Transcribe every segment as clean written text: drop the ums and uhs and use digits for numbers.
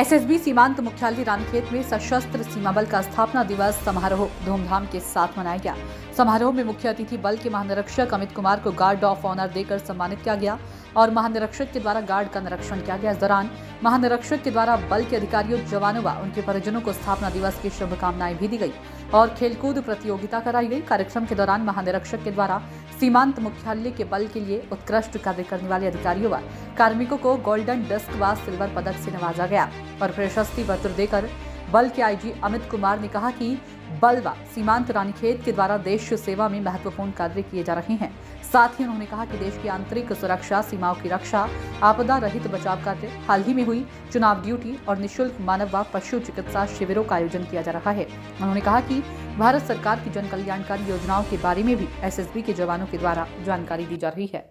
SSB सीमांत मुख्यालय रानीखेत में सशस्त्र सीमा बल का स्थापना दिवस समारोह धूमधाम के साथ मनाया गया। समारोह में मुख्य अतिथि बल के महानिरीक्षक अमित कुमार को गार्ड ऑफ ऑनर देकर सम्मानित किया गया और महानिरीक्षक के द्वारा गार्ड का निरीक्षण किया गया। इस दौरान महानिरीक्षक के द्वारा बल के अधिकारियों, जवानों व उनके परिजनों को स्थापना दिवस की शुभकामनाएं भी दी गई और खेलकूद प्रतियोगिता कराई गई। कार्यक्रम के दौरान महानिरीक्षक के द्वारा सीमांत मुख्यालय के बल के लिए उत्कृष्ट कार्य करने वाले अधिकारियों व कार्मिकों को गोल्डन डिस्क व सिल्वर पदक से नवाजा गया और प्रशस्ति पत्र देकर बल के आईजी अमित कुमार ने कहा कि बल व सीमांत रानीखेत के द्वारा देश सेवा में महत्वपूर्ण कार्य किए जा रहे हैं। साथ ही उन्होंने कहा कि देश की आंतरिक सुरक्षा, सीमाओं की रक्षा, आपदा रहित बचाव कार्य, हाल ही में हुई चुनाव ड्यूटी और निःशुल्क मानव व पशु चिकित्सा शिविरों का आयोजन किया जा रहा है। उन्होंने कहा कि भारत सरकार की जन कल्याणकारी योजनाओं के बारे में भी एसएसबी के जवानों के द्वारा जानकारी दी जा रही है।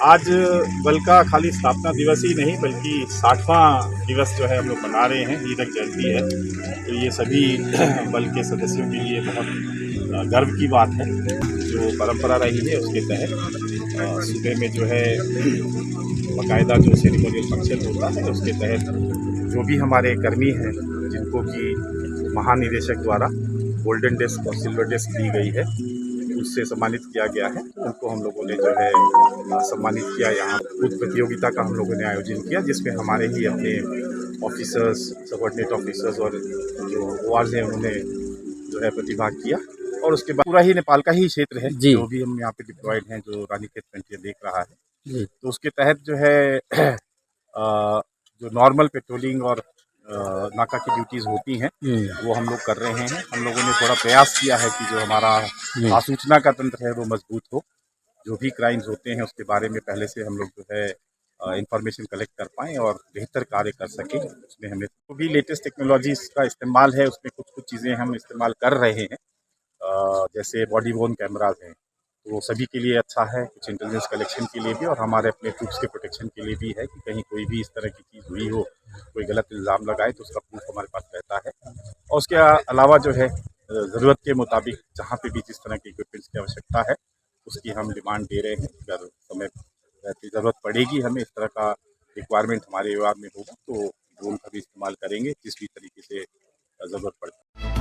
आज बल का खाली स्थापना दिवस ही नहीं बल्कि 60वां दिवस जो है हम लोग मना रहे हैं, हीरक जयंती है। तो ये सभी बल के सदस्यों के लिए बहुत गर्व की बात है। जो परंपरा रही है उसके तहत सुबह में जो है बाकायदा जो सेरेमोनियल फंक्शन होता है उसके तहत जो भी हमारे कर्मी हैं जिनको कि महानिदेशक द्वारा गोल्डन डिस्क और सिल्वर डिस्क दी गई है उससे सम्मानित किया गया है। उनको हम लोगों ने जो है सम्मानित किया। यहाँ खुद प्रतियोगिता का हम लोगों ने आयोजन किया जिसमें हमारे ही अपने ऑफिसर्स, सबऑर्डिनेट ऑफिसर्स और जो ओआरज हैं उन्होंने जो है प्रतिभाग किया। और उसके बाद पूरा ही नेपाल का ही क्षेत्र है जो भी हम यहाँ पे डिप्लॉयड हैं, जो रानीखेत फ्रंटियर देख रहा है। तो उसके तहत जो है जो नॉर्मल पेट्रोलिंग और नाका की ड्यूटीज होती हैं वो हम लोग कर रहे हैं। हम लोगों ने थोड़ा प्रयास किया है कि जो हमारा आसूचना का तंत्र है वो मजबूत हो। जो भी क्राइम्स होते हैं उसके बारे में पहले से हम लोग जो है इंफॉर्मेशन कलेक्ट कर पाएँ और बेहतर कार्य कर सकें। उसमें हमें जो भी लेटेस्ट टेक्नोलॉजीज का इस्तेमाल है उसमें कुछ चीज़ें हम इस्तेमाल कर रहे हैं। जैसे बॉडी वोर्न कैमराज हैं तो वो सभी के लिए अच्छा है, कुछ इंटेलिजेंस कलेक्शन के लिए भी और हमारे अपने ट्रूप्स के प्रोटेक्शन के लिए भी है कि कहीं कोई भी इस तरह की चीज़ हुई हो, कोई गलत इल्ज़ाम लगाए तो उसका प्रूफ हमारे पास रहता है। और उसके अलावा जो है ज़रूरत के मुताबिक जहाँ पे भी जिस तरह के इक्विपमेंट्स की आवश्यकता है उसकी हम डिमांड दे रहे हैं। अगर समय रहती ज़रूरत पड़ेगी, हमें इस तरह का रिक्वायरमेंट हमारे व्यवहार में होगा तो ड्रोन का भी इस्तेमाल करेंगे जिस भी तरीके से ज़रूरत पड़ती है।